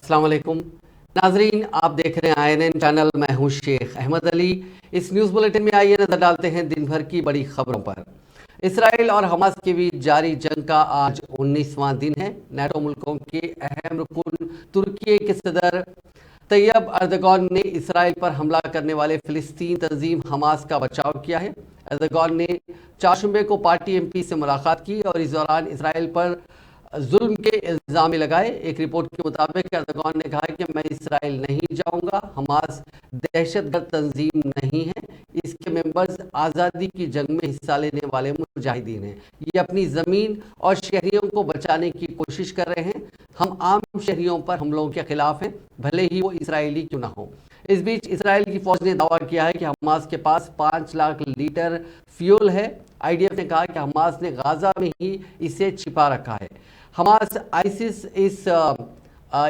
अस्सलाम वालेकुम नाजरीन, आप देख रहे हैं INN चैनल। मैं हूं शेख अहमद अली। इस न्यूज़ बुलेटिन में आइए नजर डालते हैं दिन भर की बड़ी खबरों पर। इसराइल और हमास के बीच जारी जंग का आज 19वां दिन है। नाटो मुल्कों के अहम रुकन तुर्की के सदर तैयब अर्दगान ने इसराइल पर हमला करने वाले फिलिस्तीन तंजीम हमास का बचाव किया है। अर्दगान ने चारशंबे को पार्टी MP से मुलाकात की और इस दौरान इसराइल पर जुल्म के इल्जाम लगाए। एक रिपोर्ट के मुताबिक अर्दगान ने कहा कि मैं इसराइल नहीं जाऊंगा। हमास दहशतगर्द तंजीम नहीं है, इसके मेंबर्स आज़ादी की जंग में हिस्सा लेने वाले मुजाहिदीन हैं। ये अपनी ज़मीन और शहरियों को बचाने की कोशिश कर रहे हैं। हम आम शहरियों पर हमलों के खिलाफ हैं, भले ही वो इसराइली क्यों ना हो। इस बीच इसराइल की फौज ने दावा किया है कि हमास के पास 5 लाख लीटर फ्यूल है। IDF ने कहा कि हमास ने गाजा में ही इसे छिपा रखा है। हमास आइसिस इस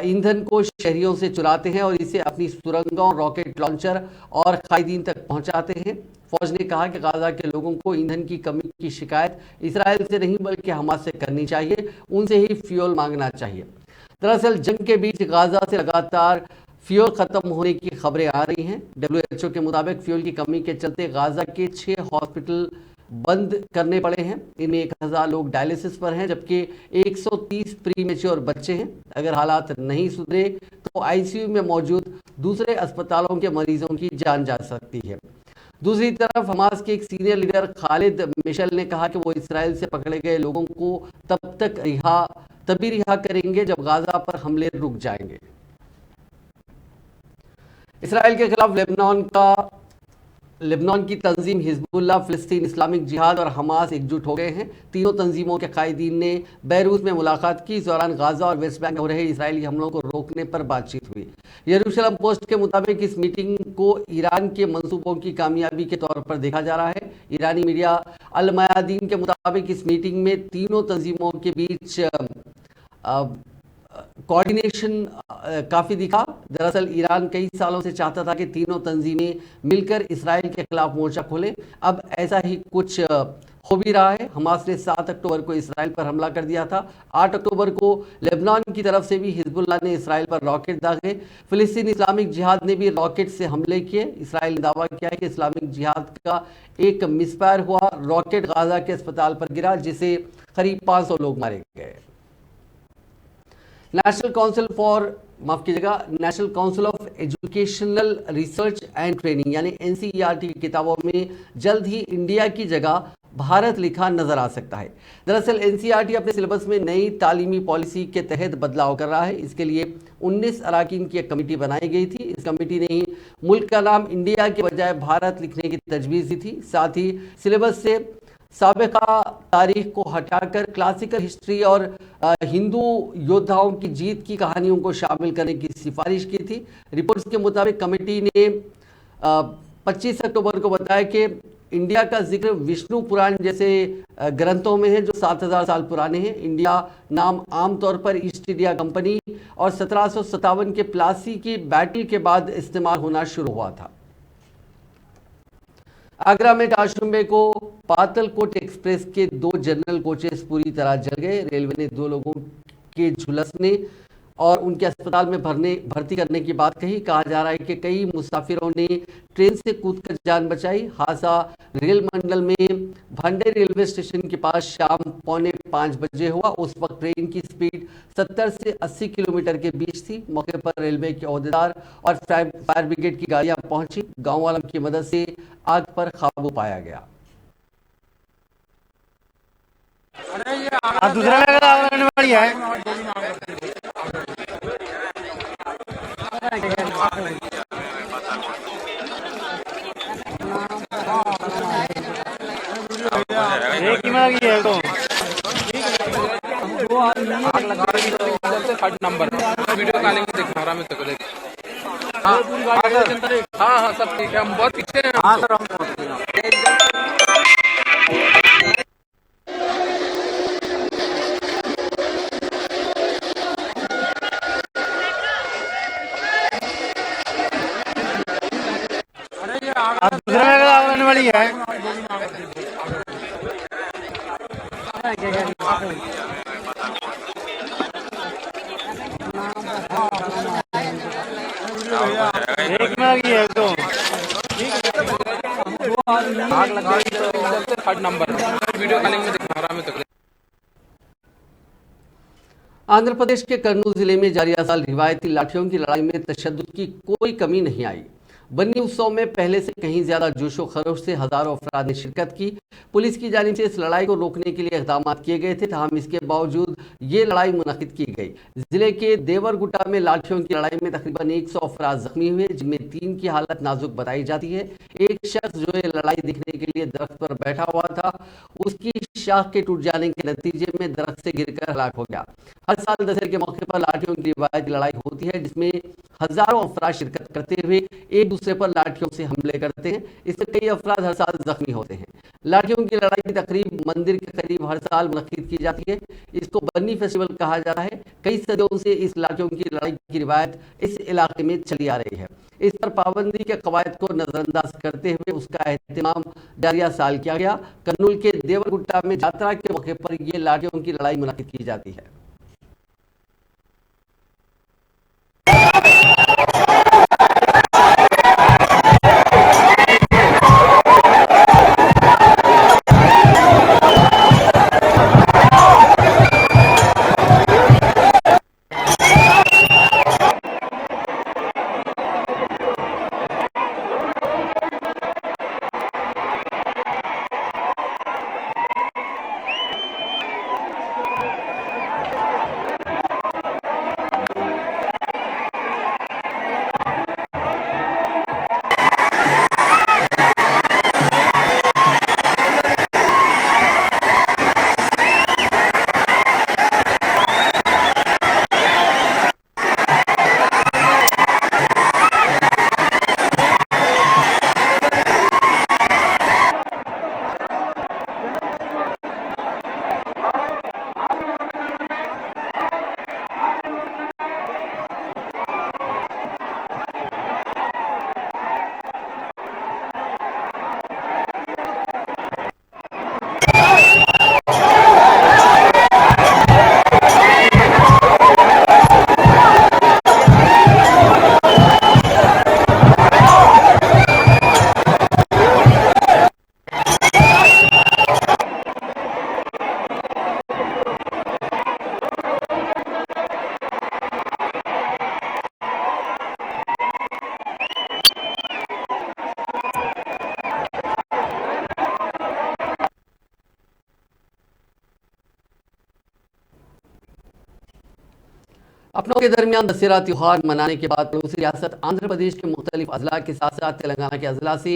ईंधन को शहरियों से चुराते हैं और इसे अपनी सुरंगों, रॉकेट लॉन्चर और कायदीन तक पहुंचाते हैं। फौज ने कहा कि गाजा के लोगों को ईंधन की कमी की शिकायत इसराइल से नहीं बल्कि हमास से करनी चाहिए, उनसे ही फ्यूल मांगना चाहिए। दरअसल जंग के बीच गाजा से लगातार फ्यूल खत्म होने की खबरें आ रही हैं। WHO के मुताबिक फ्यूल की कमी के चलते गाजा के 6 हॉस्पिटल बंद करने पड़े हैं। इनमें 1000 लोग डायलिसिस पर हैं, जबकि 130 प्रीमेच्योर बच्चे हैं। अगर हालात नहीं सुधरे तो ICU में मौजूद दूसरे अस्पतालों के मरीजों की जान जा सकती है। दूसरी तरफ हमास के एक सीनियर लीडर खालिद मिशेल ने कहा कि वो इसराइल से पकड़े गए लोगों को तभी रिहा करेंगे जब गाजा पर हमले रुक जाएंगे। इसराइल के खिलाफ लेबनान की तंजीम हिजबुल्लाह, फिलिस्तीन इस्लामिक जिहाद और हमास एकजुट हो गए हैं। तीनों तंजीमों के कायदीन ने बैरूत में मुलाकात की। इस दौरान गाजा और वेस्ट बैंक में हो रहे इसराइली हमलों को रोकने पर बातचीत हुई। यरूशलेम पोस्ट के मुताबिक इस मीटिंग को ईरान के मंसूबों की कामयाबी के तौर पर देखा जा रहा है। ईरानी मीडिया अल मयादीन के मुताबिक इस मीटिंग में तीनों तंजीमों के बीच कोऑर्डिनेशन काफ़ी दिखा। दरअसल ईरान कई सालों से चाहता था कि तीनों तंजीमें मिलकर इसराइल के खिलाफ मोर्चा खोलें। अब ऐसा ही कुछ हो भी रहा है। हमास ने 7 अक्टूबर को इसराइल पर हमला कर दिया था। 8 अक्टूबर को लेबनान की तरफ से भी हिजबुल्लाह ने इसराइल पर रॉकेट दागे। फिलिस्तीन इस्लामिक जिहाद ने भी रॉकेट से हमले किए। इसराइल ने दावा किया है कि इस्लामिक जिहाद का एक मिसफायर हुआ रॉकेट गाजा के अस्पताल पर गिरा, जिसे करीब 500 लोग मारे गए। National council of educational research and training यानी NCERT की किताबों में जल्द ही इंडिया की जगह भारत लिखा नजर आ सकता है। दरअसल NCERT अपने सिलेबस में नई तालीमी पॉलिसी के तहत बदलाव कर रहा है। इसके लिए 19 अरकान की एक कमेटी बनाई गई थी। इस कमेटी ने ही मुल्क का नाम इंडिया के बजाय भारत लिखने की तजवीज़ दी थी। साथ ही सिलेबस से साबिका तारीख को हटाकर क्लासिकल हिस्ट्री और हिंदू योद्धाओं की जीत की कहानियों को शामिल करने की सिफारिश की थी। रिपोर्ट्स के मुताबिक कमेटी ने 25 अक्टूबर को बताया कि इंडिया का जिक्र विष्णु पुराण जैसे ग्रंथों में है जो 7000 साल पुराने हैं। इंडिया नाम आमतौर पर ईस्ट इंडिया कंपनी और 1757 के प्लासी की बैटल के बाद इस्तेमाल होना शुरू हुआ था। आगरा में चारशंबे को पातालकोट एक्सप्रेस के 2 जनरल कोचेस पूरी तरह जल गए। रेलवे ने 2 लोगों के झुलसने और उनके अस्पताल में भर्ती करने की बात कही। कहा जा रहा है कि कई मुसाफिरों ने ट्रेन से कूदकर जान बचाई। हादसा रेल मंडल में भंडे रेलवे स्टेशन के पास शाम 4:45 बजे हुआ। उस वक्त ट्रेन की स्पीड 70 से 80 किलोमीटर के बीच थी। मौके पर रेलवे के ओहदेदार और फायर ब्रिगेड की गाड़ियां पहुंची। गांव वालों की मदद से आग पर काबू पाया गया। दूसरा वाली है एक ही मांगी है तो आग लगा रही है। फट नंबर वीडियो कॉलिंग देख रहा मैं तो देख। हाँ सब ठीक है। हम बहुत पीछे हैं। हाँ सर हम दूसरा आने वाली है। एक में लगी है तो आग लग गई तो थर्ड नंबर वीडियो कॉलिंग में दिखा रहा मैं तो। आंध्र प्रदेश के कर्नूल जिले में जारी साल रिवायती लाठियों की लड़ाई में तशद्दुद की कोई कमी नहीं आई। बन्नी उत्सव में पहले से कहीं ज्यादा जोशो खरोश से हजारों अफराद ने शिरकत की। पुलिस की जानिब से इस लड़ाई को रोकने के लिए इकदाम किए गए थे, तहम इसके बावजूद ये लड़ाई मुनक़िद की गई। जिले के देवरगुट्टा में लाठियों की लड़ाई में तकरीबन 100 अफराद जख्मी हुए, जिनमें 3 की हालत नाजुक बताई जाती है। एक शख्स जो ये लड़ाई देखने के लिए दरख्त पर बैठा हुआ था, उसकी शाख के टूट जाने के नतीजे में दरख्त से गिरकर हलाक हो गया। हर साल दशहरे के मौके पर लाठियों की रिवायती लड़ाई होती है, जिसमें हजारों अफराद शिरकत करते हुए एक दूसरे पर लाठियों से हमले करते हैं। इससे कई अफराद हर साल जख्मी होते हैं। लाठियों की लड़ाई की तकरीब मंदिर के करीब हर साल मुनक्किद की जाती है। इसको बन्नी फेस्टिवल कहा जाता है। कई सदियों से इस लाठियों की लड़ाई की रिवायत इस इलाके में चली आ रही है। इस पर पाबंदी के कवायद को नजरअंदाज करते हुए उसका एहतमाम जारिया साल किया गया। कर्नूल के देवरगुट्टा में यात्रा के मौके पर यह लाठियों की लड़ाई मुनक्किद की जाती है। अपनों के दरमियान दशहरा त्यौहार मनाने के बाद पड़ोसी रियासत आंध्र प्रदेश के मुख्तलिफ अजला के साथ साथ तेलंगाना के अजला से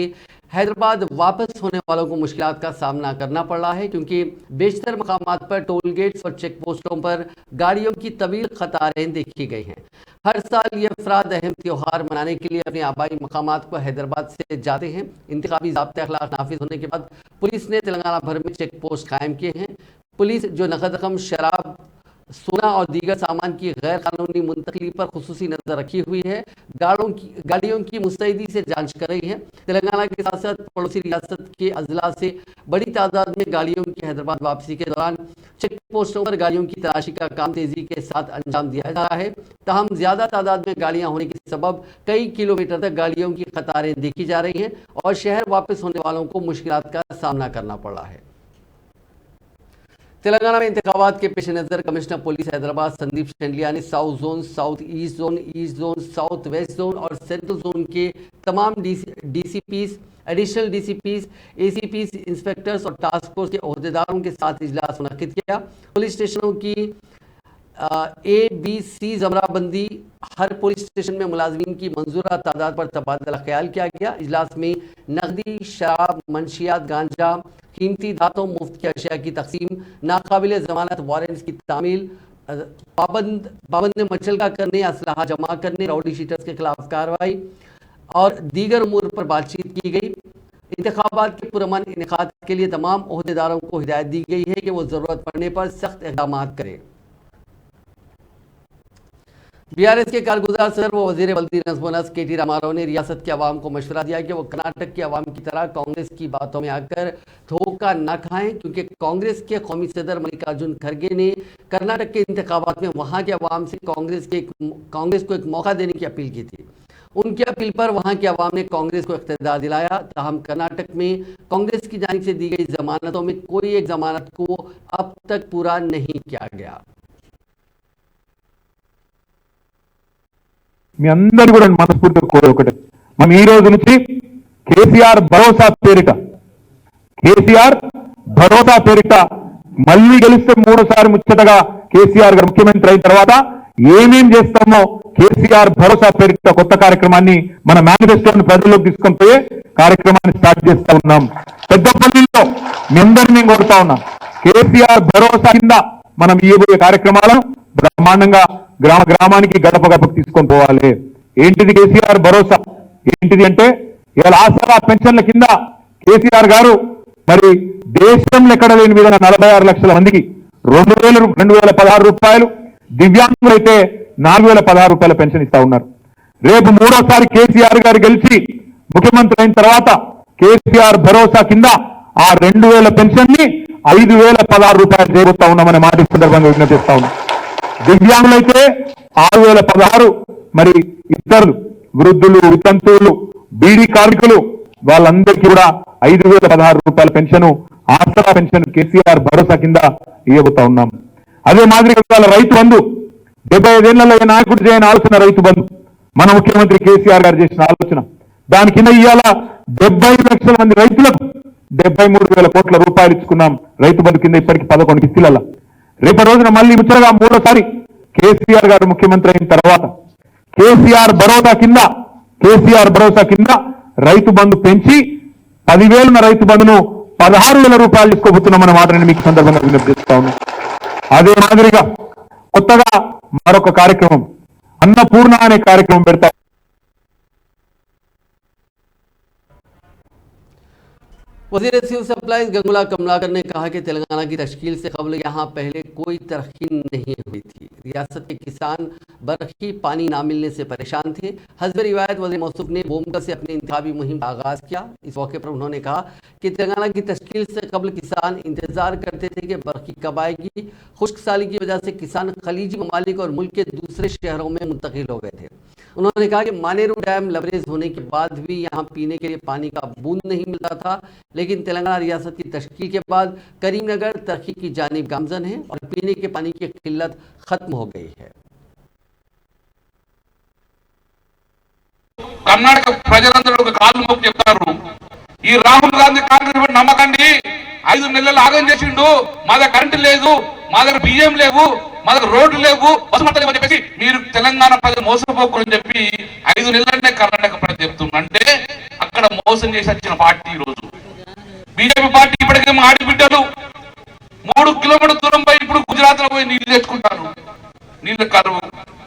हैदराबाद वापस होने वालों को मुश्किलात का सामना करना पड़ रहा है, क्योंकि बेशतर मकामात पर टोल गेट्स और चेक पोस्टों पर गाड़ियों की तवील कतारें देखी गई हैं। हर साल ये अफराद अहम त्यौहार मनाने के लिए अपने आबाई मकामात को हैदराबाद से जाते हैं। इंतखाबी ज़ाब्ते अखलाक नाफिज होने के बाद पुलिस ने तेलंगाना भर में चेक पोस्ट कायम किए हैं। पुलिस जो नकद रकम, शराब, सोना और दीगर सामान की गैर कानूनी मुंतकली पर खुसूसी नजर रखी हुई है। गाड़ियों की मुस्तैदी से जांच कर रही है। तेलंगाना के साथ साथ पड़ोसी रियासत के अजला से बड़ी तादाद में गाड़ियों की हैदराबाद वापसी के दौरान चेक पोस्टों पर गाड़ियों की तलाशी का काम तेजी के साथ अंजाम दिया जा रहा है। तहम ज्यादा तादाद में गाड़ियां होने के सबब कई किलोमीटर तक गाड़ियों की कतारें देखी जा रही हैं और शहर वापस होने वालों को मुश्किलात का सामना करना पड़ रहा है। तेलंगाना में इंतखाबात के पेश नज़र कमिश्नर पुलिस हैदराबाद संदीप शेंडलिया ने south zone, south east zone, south west zone और सेंट्रल जोन के तमाम डीसीपीज, एडिशनल डीसीपीज, एसीपीज, इंस्पेक्टर्स और टास्क फोर्स के अहदेदारों के साथ इजलास मुनक्किद किया। पुलिस स्टेशनों की ABC जमराबंदी, हर पुलिस स्टेशन में मुलाजमीन की मंजूरा तादाद पर तबादला ख्याल किया गया। इजलास में नकदी, शराब, मंशियात, गांजा, कीमती धातों, मुफ्त की अशिया की तकसीम, नाकाबिल जमानत वारंट्स की तामील, पाबंद मचलका करने, असलहा जमा करने, राउडी शीटर्स के खिलाफ कार्रवाई और दीगर उमूर पर बातचीत की गई। इंतखाबात के पुरअमन इनेकाद के लिए तमाम ओहदेदारों को हिदायत दी गई है कि वो ज़रूरत पड़ने पर सख्त इक़दाम करें। बीआरएस के कारगुजार सदर व वजीर बल्दी नज़्म व नस्क KT रामाराव ने रियासत के अवाम को मशवरा दिया कि वो कर्नाटक के अवाम की तरह कांग्रेस की बातों में आकर धोखा न खाएं, क्योंकि कांग्रेस के कौमी सदर मल्लिकार्जुन खड़गे ने कर्नाटक के इंतखाबात में वहां के अवाम से कांग्रेस को एक मौका देने की अपील की थी। उनकी अपील पर वहां की आवाम ने कांग्रेस को इख्तियार दिलाया। ताहम कर्नाटक में कांग्रेस की जानिब से दी गई जमानतों में कोई एक जमानत को अब तक पूरा नहीं किया गया। మీ అందరూ కూడా మనస్ఫూర్తిగా కోరే ఒకటే, మనం ఈ రోజు నుంచి కేసీఆర్ భరోసా పేరిట మళ్ళీ గెలిస్తే మూడోసారి ముచ్చటగా కేసీఆర్ గారు ముఖ్యమంత్రి అయిన తర్వాత ఏమేం చేస్తామో కేసీఆర్ భరోసా పేరిట కొత్త కార్యక్రమాన్ని మన మేనిఫెస్టోని ప్రజల్లోకి తీసుకొని పోయే కార్యక్రమాన్ని స్టార్ట్ చేస్తా ఉన్నాం. పెద్దపల్లిలో మీ అందరినీ కోరుతా ఉన్నాం, కేసీఆర్ భరోసా కింద మనం ఇవ్వబోయే కార్యక్రమాలను బ్రహ్మాండంగా గ్రామ గ్రామానికి గడప గడపకు తీసుకొని పోవాలి. ఏంటిది కేసీఆర్ భరోసా? ఏంటిది అంటే ఇవాళ ఆసరా పెన్షన్ల కింద కేసీఆర్ గారు మరి దేశంలో ఎక్కడ లేని విధంగా 46 లక్షల మందికి 2,216 రూపాయలు, దివ్యాంగులైతే 4,016 రూపాయల పెన్షన్ ఇస్తా ఉన్నారు. రేపు మూడోసారి కేసీఆర్ గారు గెలిచి ముఖ్యమంత్రి అయిన తర్వాత కేసీఆర్ భరోసా కింద ఆ 2,000 పెన్షన్ ని 5,016 రూపాయలు చేయబోతా ఉన్నామనే మాట ఈ సందర్భంగా విజ్ఞప్తి చేస్తా ఉన్నాం. దివ్యాంగులైతే 6,016, మరి ఇతరులు వృద్ధులు, వితంతువులు, బీడీ కార్మికులు వాళ్ళందరికీ కూడా 5,016 రూపాయల పెన్షన్, ఆసరా పెన్షన్ కేసీఆర్ భరోసా కింద ఇవ్వబోతా ఉన్నాం. అదే మాదిరిగా రైతు బంధు 75 ఏళ్లలో ఏ నాయకుడు చేయని ఆలోచన రైతు బంధు మన ముఖ్యమంత్రి కేసీఆర్ గారు చేసిన ఆలోచన. దాని కింద ఇవాళ 75 లక్షల మంది రైతులకు 73,000 కోట్ల రూపాయలు ఇచ్చుకున్నాం రైతు బంధు కింద ఇప్పటికి 11 కిస్తీలలో. రేపటి రోజున మళ్ళీ ముచ్చటగా మూడోసారి కేసీఆర్ గారు ముఖ్యమంత్రి అయిన తర్వాత కేసీఆర్ భరోసా కింద రైతు బంధు పెంచి 10,000 ఉన్న రైతు బంధును 16,000 రూపాయలు తీసుకోబోతున్నామన్న మాట నేను మీకు సందర్భంగా విజ్ఞప్తి చేస్తా ఉన్నాను. అదే మాదిరిగా కొత్తగా మరొక కార్యక్రమం అన్నపూర్ణ అనే కార్యక్రమం పెడతా. वज़ीर सिविल सप्लाईज गंगुला कमलाकर ने कहा कि तेलंगाना की तश्कील से कबल यहाँ पहले कोई तरक्की नहीं हुई थी। रियासत के किसान बरखी पानी ना मिलने से परेशान थे। हस्ब रिवायत वज़ीर मौसूफ ने बोमगल से अपनी इंतखाबी मुहिम का आगाज़ किया। इस मौके पर उन्होंने कहा कि तेलंगाना की तश्कील से कबल किसान इंतजार करते थे कि बरखी कब आएगी। खुश्क साली की वजह से किसान खलीजी ममालिक और मुल्क के दूसरे शहरों में मुंतकिल हो गए थे। उन्होंने कहा कि मानेरू डैम लबरेज होने के बाद भी यहाँ पीने के लिए पानी का बूंद नहीं मिलता था, लेकिन तेलंगाना रियासत की तश्कील के बाद करीमनगर तरक्की की जानिब गामजन है और पीने के पानी की किल्लत खत्म हो गई है। कर्नाटक ప్రజలందరూ ఒక కాలు మొక్కి చెప్తారు, ఈ రాహుల్ గాంధీ కాంగ్రెస్ నమ్మకండి, 5 నెలలు ఆగం చేసిండు, మా దగ్గర కరెంటు లేదు, మా దగ్గర బియ్యం లేవు, మా దగ్గర రోడ్లు లేవు, బస్సు అని చెప్పేసి మీరు తెలంగాణ ప్రజలు మోసపోకూడని చెప్పి 5 నెలలనే కర్ణాటక ప్రజలు చెప్తున్నారు. అంటే అక్కడ మోసం చేసి వచ్చిన పార్టీ ఈ రోజు బీజేపీ పార్టీ. ఇప్పటికే మా ఆడిబిడ్డలు 3 కిలోమీటర్ల దూరం పోయి ఇప్పుడు గుజరాత్ లో పోయి నీళ్లు తెచ్చుకుంటారు. నీళ్లు కరువు,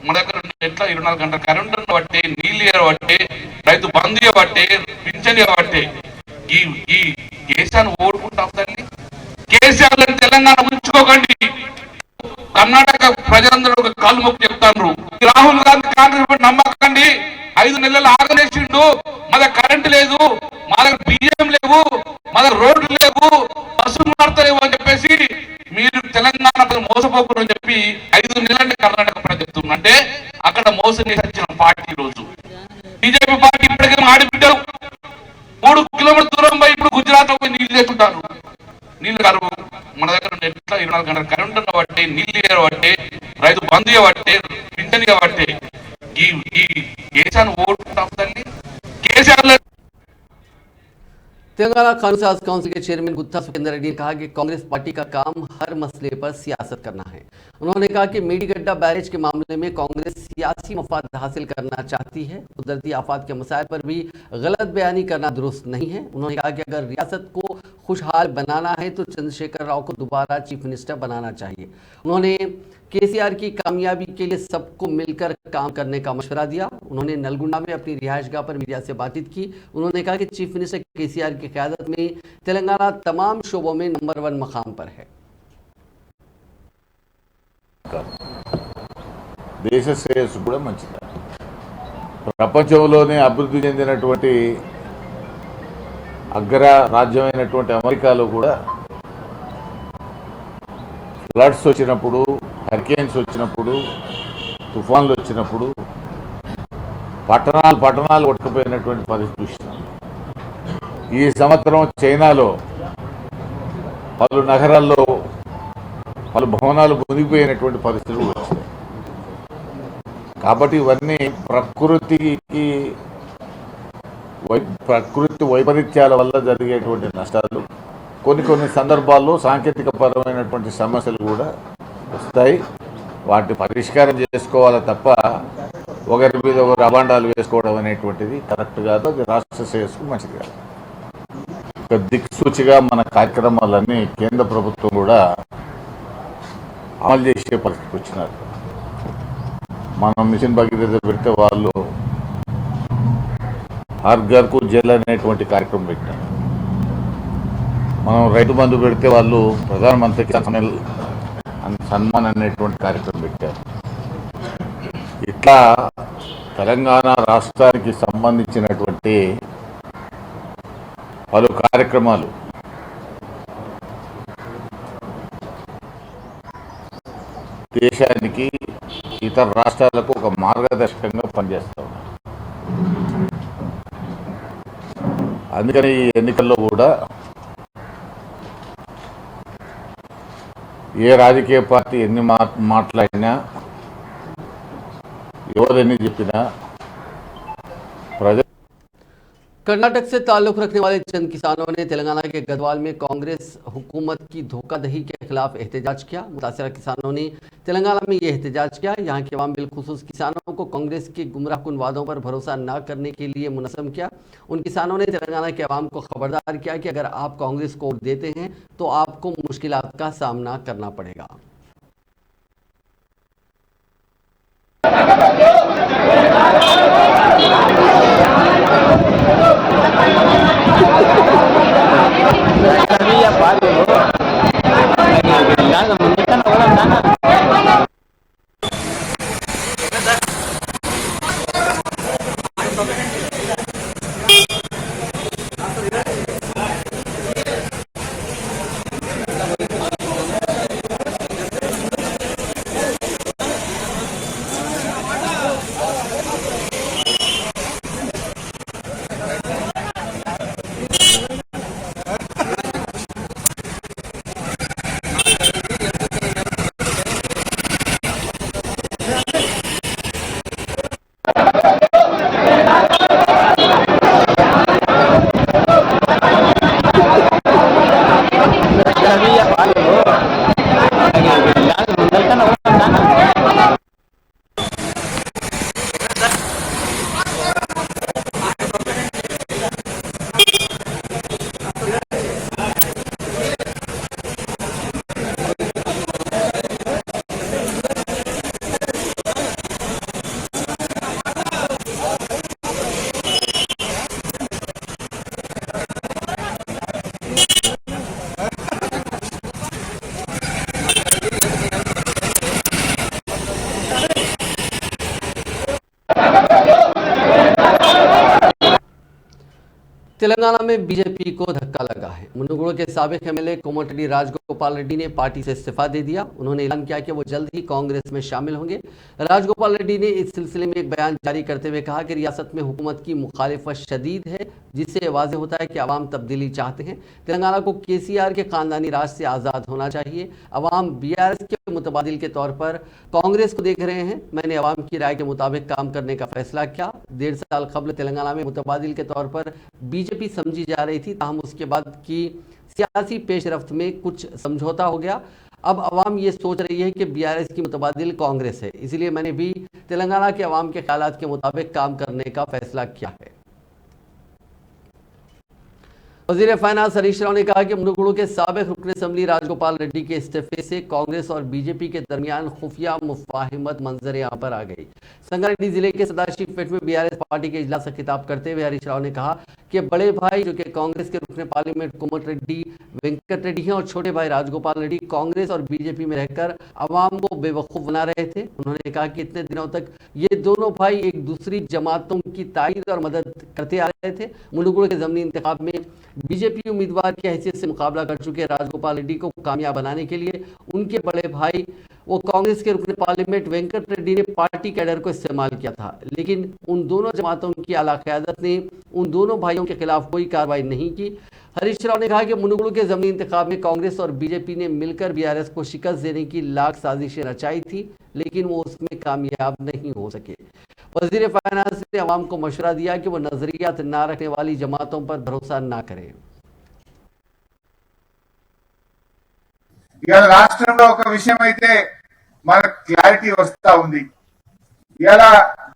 మన దగ్గర ఎట్లా 24 గంటల కరెంటు బట్టే, నీళ్ళు బట్టే, రైతు బంధు బట్టే, పింఛన్ బట్టే ఈ కేసీఆర్ ఓడుకుంటాం తల్లి. కేసీఆర్ తెలంగాణ ఉంచుకోకండి. కర్ణాటక ప్రజలందరూ ఒక కాలు మొక్కి చెప్తారు, రాహుల్ గాంధీ కాంగ్రెస్ నమ్మకండి, 5 నెలలు ఆగనేసిండు, మా దగ్గర కరెంటు లేదు, మా దగ్గర బియ్యం లేవు, మా దగ్గర రోడ్లు లేవు, బస్సులు మారుతలేవు అని చెప్పేసి మీరు తెలంగాణ మోసపోకూడని చెప్పి 5 నెలలనే కర్ణాటక ప్రజలు చెప్తున్నారు. అంటే అక్కడ మోసం చేసి వచ్చిన పార్టీ ఈ రోజు బీజేపీ పార్టీ. ఇప్పటికే మా ఆడిబిడ్డలు 3 కిలోమీటర్ల దూరం పోయి ఇప్పుడు గుజరాత్ లో పోయి నీళ్లు తెచ్చుకుంటారు. నీళ్లు కరువు, మన దగ్గర ఎట్లా 24 గంటల కరెంటు బట్టే, నీళ్ళు బట్టే, రైతు బంధు బట్టే, పింఛన్ బట్టే ఈ కేసీఆర్ ఓడుకుంటాం తల్లి. కేసీఆర్ तेलंगाना कानून साज काउंसिल के चेयरमैन गुत्ता सुखेंद्र रेड्डी ने कहा कि कांग्रेस पार्टी का काम हर मसले पर सियासत करना है। उन्होंने कहा कि मेडीगड्डा बैरेज के मामले में कांग्रेस सियासी मफाद हासिल करना चाहती है। कुदरती आफात के मसाइल पर भी गलत बयानी करना दुरुस्त नहीं है। उन्होंने कहा कि अगर रियासत को खुशहाल बनाना है तो चंद्रशेखर राव को दोबारा चीफ मिनिस्टर बनाना चाहिए। उन्होंने केसीआर की कामयाबी के लिए सबको मिलकर काम करने का मशवरा दिया। उन्होंने नलगुंडा में अपनी रिहायशगाह पर मीडिया से बातचीत की। उन्होंने कहा कि चीफ मिनिस्टर केसीआर की क़यादत में तेलंगाना तमाम शोबों में नंबर 1 मकाम पर है। దేశ శ్రేయస్సు కూడా మంచిది. ప్రపంచంలోనే అభివృద్ధి చెందినటువంటి అగ్ర రాజ్యమైనటువంటి అమెరికాలో కూడా ఫ్లడ్స్ వచ్చినప్పుడు, హరికేన్స్ వచ్చినప్పుడు, తుఫాన్లు వచ్చినప్పుడు పట్టణాలు పట్టణాలు కొట్టుకుపోయినటువంటి పరిస్థితి చూసినాం. ఈ సంవత్సరం చైనాలో పలు నగరాల్లో పలు భవనాలు మునిగిపోయినటువంటి పరిస్థితులు వచ్చాయి. కాబట్టి ఇవన్నీ ప్రకృతి వైపరీత్యాల వల్ల జరిగేటువంటి నష్టాలు. కొన్ని సందర్భాల్లో సాంకేతిక పరమైనటువంటి సమస్యలు కూడా వస్తాయి. వాటిని పరిష్కారం చేసుకోవాలి తప్ప ఒకరి మీద ఒకరు అభాండాలు వేసుకోవడం అనేటువంటిది కరెక్ట్ కాదు. అది రాష్ట్ర శ్రేయస్సుకు మంచిది కాదు. ఒక దిక్సూచిగా మన కార్యక్రమాలన్నీ కేంద్ర ప్రభుత్వం కూడా అమలు చేసే పరిస్థితికి వచ్చినారు. మనం మిషన్ భగీరథ పెడితే వాళ్ళు హర్ ఘర్కు జల్ అనేటువంటి కార్యక్రమం పెట్టారు. మనం రైతు బంధు పెడితే వాళ్ళు ప్రధానమంత్రి కిసాన్ సన్మాన్ అనేటువంటి కార్యక్రమం పెట్టారు. ఇట్లా తెలంగాణ రాష్ట్రానికి సంబంధించినటువంటి పలు కార్యక్రమాలు దేశానికి ఇతర రాష్ట్రాలకు ఒక మార్గదర్శకంగా పనిచేస్తూ ఉన్నారు. అందుకని ఈ ఎన్నికల్లో కూడా ఏ రాజకీయ పార్టీ ఎన్ని మాట్లాడినా ఎవరెన్ని చెప్పినా ప్రజలు कर्नाटक से ताल्लुक रखने वाले चंद किसानों ने तेलंगाना के गढ़वाल में कांग्रेस हुकूमत की धोखाधड़ी के खिलाफ एहतजाज किया। मुतासरा किसानों ने तेलंगाना में ये एहतजाज किया। यहाँ के अवाम बिलखुसूस किसानों को कांग्रेस के गुमराहकुन वादों पर भरोसा न करने के लिए मुनज़्ज़म किया। उन किसानों ने तेलंगाना के अवाम को खबरदार किया कि अगर आप कांग्रेस को वोट देते हैं तो आपको मुश्किलात का सामना करना पड़ेगा। तेलंगाना में बीजेपी को धक्का लगा है। मुनुगुड़ के साबिक एमएलए कोमटिरेड्डी राजगोपाल रेड्डी ने पार्टी से इस्तीफा दे दिया। उन्होंने ऐलान किया कि वो जल्द ही कांग्रेस में शामिल होंगे। राजगोपाल रेड्डी ने इस सिलसिले में एक बयान जारी करते हुए कहा कि रियासत में हुकूमत की मुखालिफत शदीद है, जिससे वाज़ेह होता है कि अवाम तब्दीली चाहते हैं। तेलंगाना को केसीआर के खानदानी राज से आज़ाद होना चाहिए। अवाम बीआरएस के मुतबादिल के तौर पर कांग्रेस को देख रहे हैं। मैंने अवाम की राय के मुताबिक काम करने का फैसला किया। 1.5 साल कबल तेलंगाना में मुतबादिल के तौर पर बीजेपी समझी जा रही थी, ताहम उसके बाद की सियासी पेशरफ्त में कुछ समझौता हो गया। अब अवाम ये सोच रही है कि बीआरएस की मुतबादिल कांग्रेस है, इसलिए मैंने भी तेलंगाना के अवाम के ख्यालात के मुताबिक काम करने का फैसला किया है। वज़ीर फाइनेंस हरीश राव ने कहा कि मुनुगुड़ के साबिक रुकन असम्बली राजगोपाल रेड्डी के इस्तीफे से कांग्रेस और बीजेपी के दरमियान खुफिया मुफाहिमत मंजर यहाँ पर आ गई। संगारेड्डी जिले के सदाशिवपेट में बीआरएस पार्टी के इजलास से खिताब करते हुए हरीश राव ने कहा कि बड़े भाई जो कि कांग्रेस के रुकन पार्लियामेंट कोमटिरेड्डी वेंकट रेड्डी हैं और छोटे भाई राजगोपाल रेड्डी कांग्रेस और बीजेपी में रहकर अवाम को बेवकूफ़ बना रहे थे। उन्होंने कहा कि इतने दिनों तक ये दोनों भाई एक दूसरी जमातों की तायद और मदद करते आ रहे थे। मुनुगुड़ के ज़मीनी इंतखाब में बीजेपी उम्मीदवार की हैसियत से मुकाबला कर चुके राजगोपाल रेड्डी को कामयाब बनाने के लिए उनके बड़े भाई वो कांग्रेस के रुकन पार्लियामेंट वेंकट रेड्डी ने पार्टी कैडर को इस्तेमाल किया था, लेकिन उन दोनों जमातों की आला क़यादत ने उन दोनों भाइयों के खिलाफ कोई कार्रवाई नहीं की। हरीश राव ने कहा कि मुनुगुरु के ज़मीनी इंतखाब में कांग्रेस और बीजेपी ने मिलकर बीआरएस को शिकस्त देने की लाख साजिशें रचाई थी, लेकिन वो उसमें कामयाब नहीं हो सके। वजीर फाइनेंस ने अवाम को मशवरा दिया कि वो नजरियात ना रखने वाली जमातों पर भरोसा ना करें। ఇవాళ రాష్ట్రంలో ఒక విషయం అయితే మనకు క్లారిటీ వస్తా ఉంది. ఇవాళ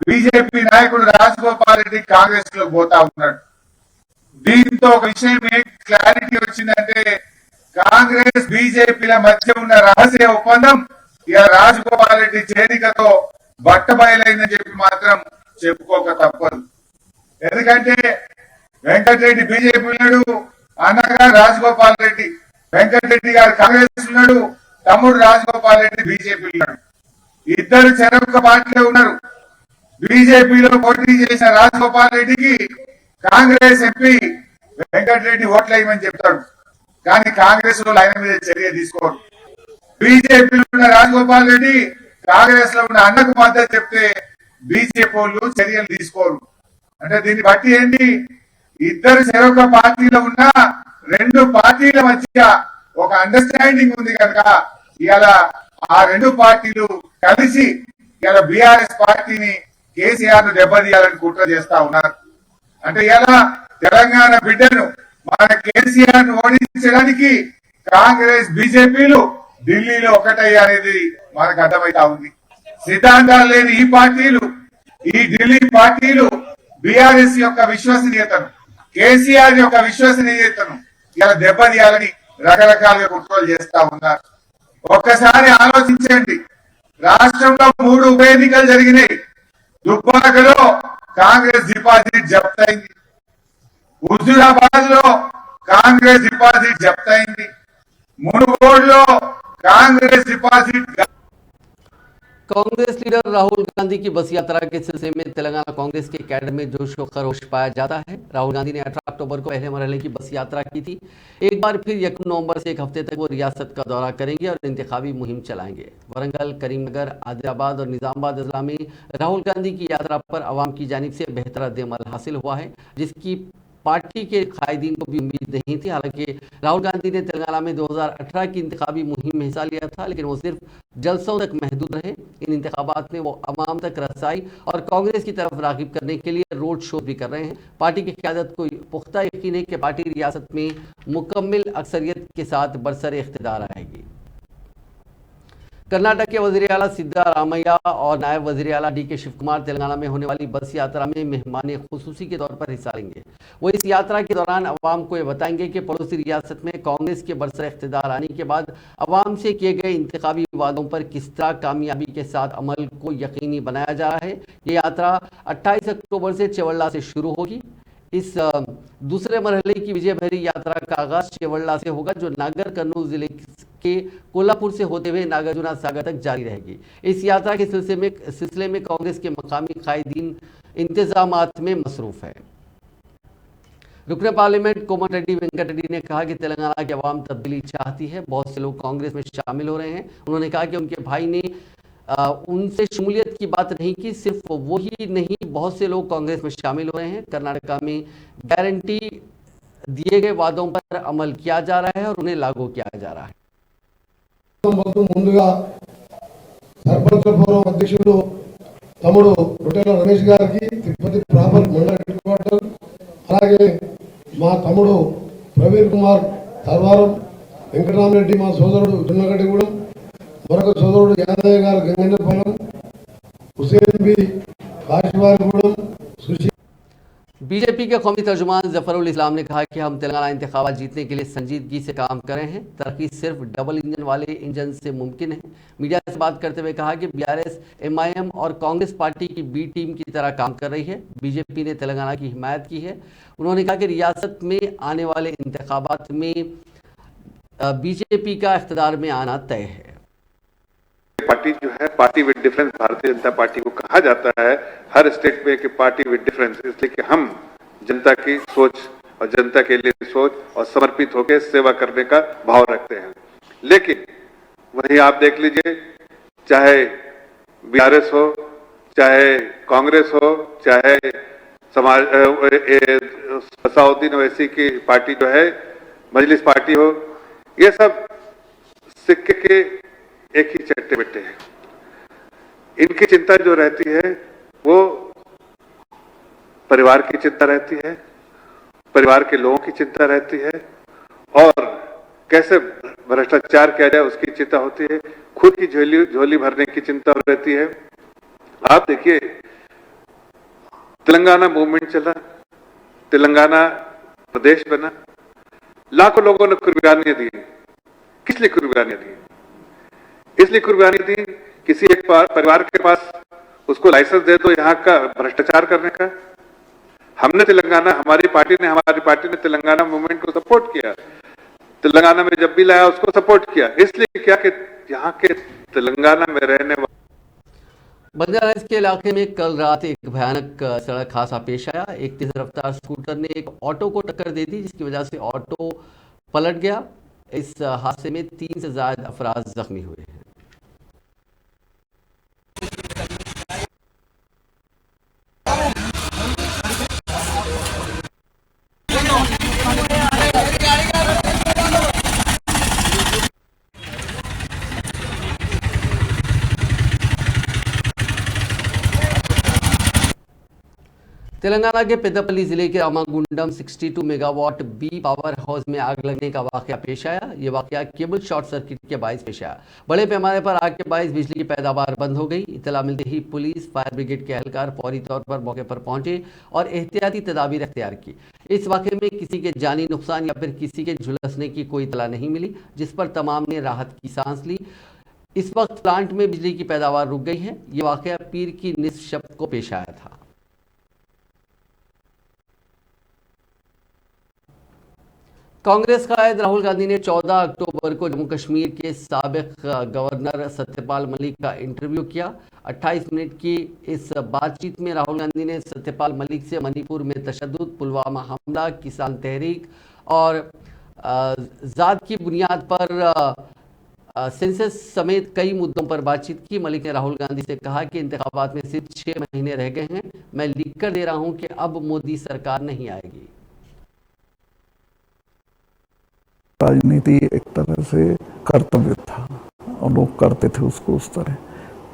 బీజేపీ నాయకుడు రాజగోపాల్ రెడ్డి కాంగ్రెస్ లో పోతా ఉన్నాడు. దీంతో ఒక విషయం ఏం క్లారిటీ వచ్చిందంటే కాంగ్రెస్ బీజేపీల మధ్య ఉన్న రహస్య ఒప్పందం ఇవాళ రాజగోపాల్ రెడ్డి చేరికతో బట్టబయలైందని చెప్పి మాత్రం చెప్పుకోక తప్పదు. ఎందుకంటే వెంకటరెడ్డి బీజేపీ ఉన్నాడు, అన్నగా రాజగోపాల్ రెడ్డి, వెంకటరెడ్డి గారు కాంగ్రెస్ ఉన్నాడు, తమ్ముడు రాజగోపాల్ రెడ్డి బీజేపీ ఉన్నాడు. ఇద్దరు చెరొక పార్టీలో ఉన్నారు. బీజేపీలో పోటీ చేసిన రాజగోపాల్ రెడ్డికి కాంగ్రెస్ ఎంపీ వెంకటరెడ్డి ఓట్లేయమని చెప్తాడు, కానీ కాంగ్రెస్ లో ఆయన మీద చర్య తీసుకోరు. బీజేపీలో ఉన్న రాజగోపాల్ రెడ్డి కాంగ్రెస్ లో ఉన్న అన్నకు మద్దతు చెప్తే బీజేపీ వాళ్ళు చర్యలు తీసుకోరు. అంటే దీన్ని బట్టి ఏంటి, ఇద్దరు చెరొక పార్టీలో ఉన్న రెండు పార్టీల మధ్య ఒక అండర్స్టాండింగ్ ఉంది కనుక ఇవాళ ఆ రెండు పార్టీలు కలిసి ఇవాళ బీఆర్ఎస్ పార్టీని కేసీఆర్ ను దెబ్బతీయాలని కుట్ర చేస్తా ఉన్నారు. అంటే ఇవాళ తెలంగాణ బిడ్డను మన కేసీఆర్ ను ఓడించడానికి కాంగ్రెస్ బీజేపీలు ఢిల్లీలో ఒకటయ్యారనేది మనకు అర్థమైతా ఉంది. సిద్ధాంతాలు లేని ఈ పార్టీలు, ఈ ఢిల్లీ పార్టీలు బీఆర్ఎస్ యొక్క విశ్వసనీయతను, కేసీఆర్ యొక్క విశ్వసనీయతను ఇలా దెబ్బతీయాలని రకరకాలుగా కుట్రలు చేస్తా ఉన్నారు. ఒక్కసారి ఆలోచించండి, రాష్ట్రంలో 3 ఉప ఎన్నికలు జరిగినాయి. దుబ్బాకలో కాంగ్రెస్ డిపాజిట్ జప్తయింది, హుజూరాబాద్ లో కాంగ్రెస్ డిపాజిట్ జప్తయింది, మునుగోడులో కాంగ్రెस डिपॉजिट। कांग्रेस लीडर राहुल गांधी की बस यात्रा के सिलसिले में तेलंगाना कांग्रेस के कैडर में जोश व खरोश पाया जाता है। राहुल गांधी ने 18 अक्टूबर को पहले मरहले की बस यात्रा की थी। एक बार फिर 1 नवंबर से 1 हफ्ते तक वो रियासत का दौरा करेंगे और इंतखाबी मुहिम चलाएंगे। वरंगल, करीमनगर, आदिलाबाद और निजामाबाद जिला में राहुल गांधी की यात्रा पर आवाम की जानिब से बेहतर रद्द-ए-अमल हासिल हुआ है, जिसकी पार्टी के कायदीन को भी उम्मीद नहीं थी। हालांकि राहुल गांधी ने तेलंगाना में 2018 की इंतखाबी मुहिम में हिस्सा लिया था, लेकिन वो सिर्फ जलसों तक महदूद रहे। इन इंतखाबात में वो अवाम तक रसाई और कांग्रेस की तरफ राग़िब करने के लिए रोड शो भी कर रहे हैं। पार्टी की क़यादत को पुख्ता यकीन है कि पार्टी रियासत में मुकम्मल अक्सरियत के साथ बरसर इख्तिदार आएगी। कर्नाटक के वज़ीर आला सिद्धारामैया और नायब वज़ीर आला डी के शिव कुमार तेलंगाना में होने वाली बस यात्रा में मेहमान खुसूसी के तौर पर हिस्सा लेंगे। वो इस यात्रा के दौरान अवाम को ये बताएंगे कि पड़ोसी रियासत में कांग्रेस के बरसर इख्तिदार आने के बाद अवाम से किए गए इंतखाबी वादों पर किस तरह कामयाबी के साथ अमल को यकीनी बनाया जा रहा है। ये यात्रा 28 अक्टूबर से चेवल्ला से शुरू होगी। इस दूसरे मरहले की विजय भैरी यात्रा का आगाज चेवल्ला से होगा, जो नागर कर्नूल जिले के कोल्हापुर से होते हुए नागार्जुना सागर तक जारी रहेगी। इस यात्रा के सिलसिले में कांग्रेस के मकामी कायदीन इंतजामात में मसरूफ है। रुकन पार्लियामेंट कोमट रेड्डी वेंकट रेड्डी ने कहा कि तेलंगाना की आवाम तब्दीली चाहती है। बहुत से लोग कांग्रेस में शामिल हो रहे हैं। उन्होंने कहा कि उनके भाई ने उनसे शमूलियत की बात नहीं की। सिर्फ वही नहीं, बहुत से लोग कांग्रेस में शामिल हो रहे हैं। कर्नाटका में गारंटी दिए गए वादों पर अमल किया जा रहा है और उन्हें लागू किया जा रहा है। ముందుగా సర్పంచ్ ఫోరం అధ్యక్షుడు తమ్ముడు రొటెల రమేష్ గారికి, తిరుపతి ప్రాపర్ మండల హెడ్ క్వార్టర్, అలాగే మా తమ్ముడు ప్రవీణ్ కుమార్ తర్వారం, వెంకటరామరెడ్డి మా సోదరుడు జున్నగడ్డిగూడెం, మరొక సోదరుడు యాదయ్య గారు గంగన్నపాలెం, హుసేన్ బి కాశీవారిగూడెం, సుశీల్। बीजेपी के कौमी तर्जुमान जफरुल इस्लाम ने कहा कि हम तेलंगाना इंतखाबात जीतने के लिए संजीदगी से काम कर रहे हैं। तरक्की सिर्फ डबल इंजन वाले इंजन से मुमकिन है। मीडिया से बात करते हुए कहा कि बीआरएस, एमआईएम और कांग्रेस पार्टी की बी टीम की तरह काम कर रही है। बीजेपी ने तेलंगाना की हिमायत की है। उन्होंने कहा कि रियासत में आने वाले इंतखाबात में बीजेपी का इख्तिदार में आना तय है। पार्टी जो है party with difference Bharatiya Janata party को कहा जाता है हर स्टेट में कि पार्टी विद डिफरेंस, इसलिए कि हम जनता की सोच और जनता के लिए सोच और समर्पित होकर सेवा करने का भाव रखते हैं। लेकिन वहीं आप देख लीजिए चाहे बीआरएस हो, चाहे कांग्रेस हो, चाहे समाज असाउद्दीन ओवैसी की पार्टी जो है मजलिस पार्टी हो, ये सब सिक्के के एक ही चट्टे बट्टे हैं। इनकी चिंता जो रहती है वो परिवार की चिंता रहती है, परिवार के लोगों की चिंता रहती है, और कैसे भ्रष्टाचार किया जाए उसकी चिंता होती है, खुद की झोली भरने की चिंता रहती है। आप देखिए, तेलंगाना मूवमेंट चला, तेलंगाना प्रदेश बना, लाखों लोगों ने कुर्बानियां दी। किस लिए कुर्बानियां दी? इसलिए कुर्बानी दी किसी एक परिवार के पास उसको लाइसेंस दे दो यहाँ का भ्रष्टाचार करने का। हमने तेलंगाना, हमारी पार्टी ने तेलंगाना मूवमेंट को सपोर्ट किया, तेलंगाना में जब भी लाया उसको सपोर्ट किया। इसलिए क्या कि यहाँ के तेलंगाना में रहने वाले बंजारा हिल्स के इलाके में कल रात एक भयानक सड़क हादसा पेश आया। एक तेज रफ्तार स्कूटर ने एक ऑटो को टक्कर दे दी, जिसकी वजह से ऑटो पलट गया। इस हादसे में 3 से ज्यादा अफराद जख्मी हुए हैं। तेलंगाना के पेद्दापल्ली जिले के Ramagundam 62 megawatt B power house में आग लगने का वाकया पेश आया। ये वाकया केबल शॉर्ट सर्किट के बायस पेश आया। बड़े पैमाने पर आग के बायस बिजली की पैदावार बंद हो गई। इत्तला मिलते ही पुलिस, फायर ब्रिगेड के एहलकार फौरी तौर पर मौके पर पहुंचे और एहतियाती तदाबीर अख्तियार की। इस वाकये में किसी के जानी नुकसान या फिर किसी के झुलसने की कोई इत्तला नहीं मिली, जिस पर तमाम ने राहत की सांस ली। इस वक्त प्लांट में बिजली की पैदावार रुक गई है। ये वाकया पीर की निस्फ शब को पेश आया था। कांग्रेस कायद राहुल गांधी ने 14 अक्टूबर को जम्मू कश्मीर के साबिक गवर्नर सत्यपाल मलिक का इंटरव्यू किया। 28 मिनट की इस बातचीत में राहुल गांधी ने सत्यपाल मलिक से मणिपुर में तशद्दुद, पुलवामा हमला, किसान तहरीक और जात की बुनियाद पर सेंसस समेत कई मुद्दों पर बातचीत की। मलिक ने राहुल गांधी से कहा कि इंतखाबात में सिर्फ 6 महीने रह गए हैं, मैं लिख कर दे रहा हूं कि अब मोदी सरकार नहीं आएगी। राजनीति एक तरह से कर्तव्य था और लोग करते थे उसको उस तरह,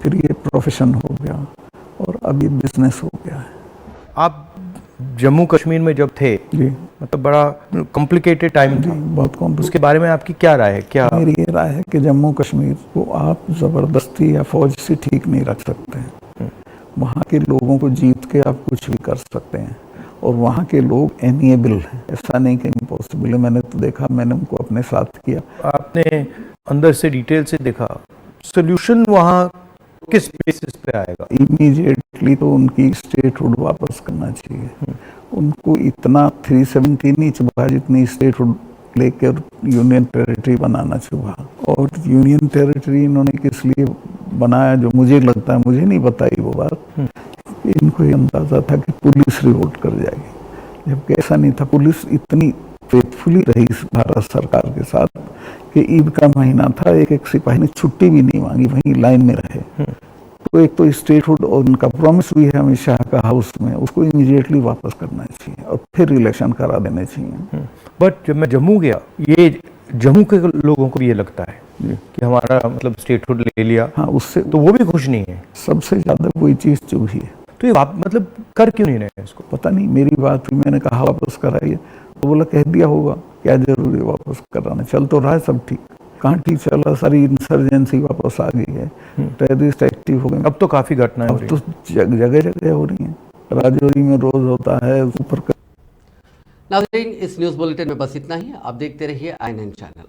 फिर ये प्रोफेशन हो गया और अब ये बिजनेस हो गया है। आप जम्मू कश्मीर में जब थे जी, मतलब बड़ा कॉम्प्लिकेटेड टाइम था, बहुत कॉम्प्लिकेटेड। उसके बारे में आपकी क्या राय है? क्या मेरी ये राय है कि जम्मू कश्मीर को आप जबरदस्ती या फौज से ठीक नहीं रख सकते हैं। वहाँ के लोगों को जीत के आप कुछ भी कर सकते हैं और वहाँ के लोग एमिएबल हैं, ऐसा नहीं कि इम्पॉसिबल है। मैंने तो देखा, मैंने उनको अपने साथ किया। आपने अंदर से डिटेल से देखा, सोल्यूशन वहाँ किस बेसिस पे आएगा? इमीडिएटली तो उनकी स्टेटहुड वापस करना चाहिए। उनको इतना 370 नहीं चुभा जितनी स्टेटहुड लेकर यूनियन टेरिटरी बनाना चुभा। और यूनियन टेरिटरी इन्होंने किस लिए बनाया, जो मुझे लगता है, मुझे नहीं बताई वो बात, इनको ये अंदाजा था कि पुलिस रिवोल्ट कर जाएगी, जबकि ऐसा नहीं था। पुलिस इतनी फेथफुली रही भारत सरकार के साथ कि ईद का महीना था, एक सिपाही ने छुट्टी भी नहीं मांगी, वहीं लाइन में रहे। तो एक तो स्टेटहुड और उनका प्रॉमिस भी है अमित शाह का हाउस में, उसको इमीडिएटली वापस करना चाहिए और फिर इलेक्शन करा देने चाहिए। बट जब मैं जम्मू गया, ये जम्मू के लोगों को भी ये लगता है कि हमारा मतलब स्टेटहुड ले लिया, हाँ, उससे तो वो भी खुश नहीं है। सबसे ज्यादा कोई चीज चुभी है। तो ये मतलब कर क्यों नहीं रहे इसको? पता नहीं, मेरी बात हुई, मैंने कहा वापस कराइए, तो बोला कह दिया होगा, क्या जरूरी है वापस कराना, चल तो रहा है सब ठीक। कहाँ ठीक चल रहा, सारी इंसर्जेंसी वापस आ गई है, टेररिस्ट एक्टिव हो गए। अब तो काफी घटनाएं हो अब तो जगह जगह हो रही हैं, राजौरी में रोज होता है ऊपर। नाज़रीन, इस न्यूज़ बुलेटिन में बस इतना ही। आप देखते रहिए INN चैनल।